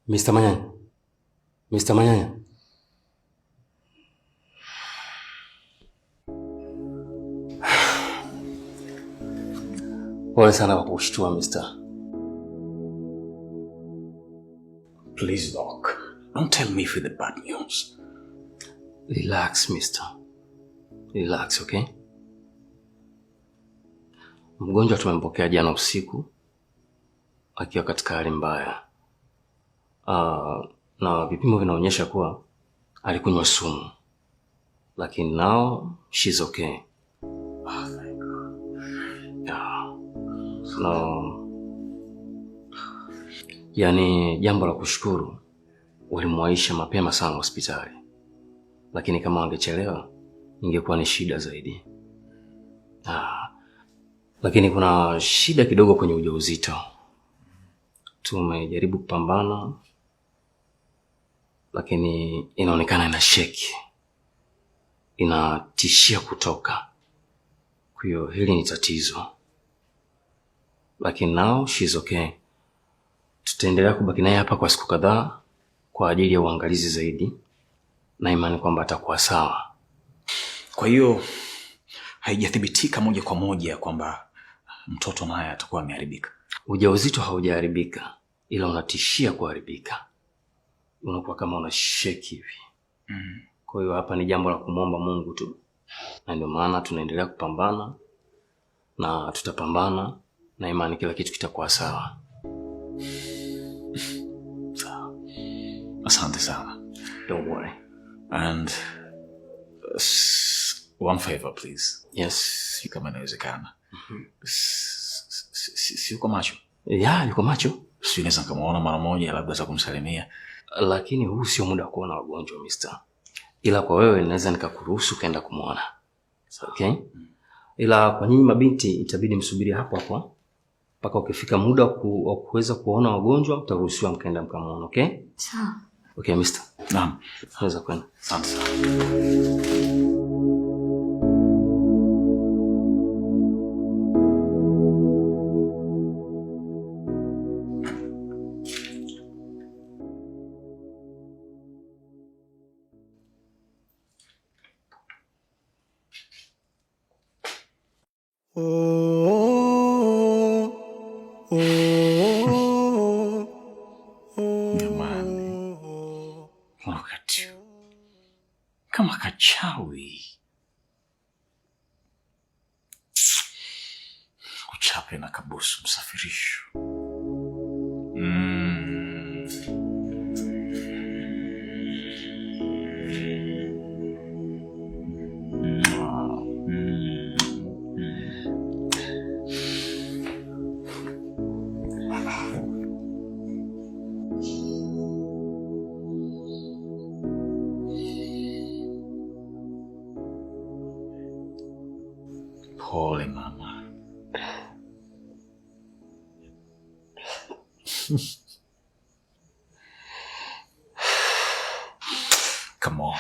Mr. Manyanya. Mr. Manyanya. Pole sana kwa kushtua, Mister. Please, Doc. Don't tell me for the bad news. Relax, Mister. Relax, okay? Mgonjwa tumempokea jana usiku akiwa katika hali mbaya. Na vipimo vinaonyesha kuwa alikunywa sumu. Lakini now she's okay. Oh, thank God. Yeah. No. Yani jambo la kushukuru, walimwaisha mapema sana hospitali. Lakini kama wangechelewa ingekuwa ni shida zaidi. Lakini kuna shida kidogo kwenye ujauzito. Tumejaribu kupambana, lakini inaonekana ina shake. Inatishia kutoka. Kwa hiyo hili ni tatizo. Lakini now she's okay. Tutaendelea kubaki naye hapa kwa siku kadhaa kwa ajili ya uangalizi zaidi, na imani kwamba atakuwa sawa. Kwa hiyo haijathibitika moja kwa moja kwamba mtoto naye atakuwa ameharibika. Ujauzito haujaharibika, ila unatishia kuharibika. Unakuwa kama una shake hivi. Kwa hiyo hapa ni jambo la kumwomba Mungu tu. Na ndio maana tunaendelea kupambana na tutapambana, na imani kila kitu kitakuwa sawa. Sawa. Asante sana. Don't worry. And one favor, please. Yes. Kama inawezekana. Si yuko macho? Yeah, yuko macho. Si unaweza kumuona mara moja labda za kumsalimia. Lakini huu sio muda wa kuona wagonjwa, Mister. Ila kwa wewe naweza nikakuruhusu kaenda kumuona. Okay? Ila kwa nyinyi mabinti itabidi msubiri hapo hapo mpaka ukifika muda wa kuweza kuona wagonjwa utaruhusiwa mkaenda mkamuona, okay? Sawa. Okay, Mister. Naam. Naweza kwenda. Asante sana. Kama kachawi. Kuchape na kabusu msafirisho. Pole mama. Come on.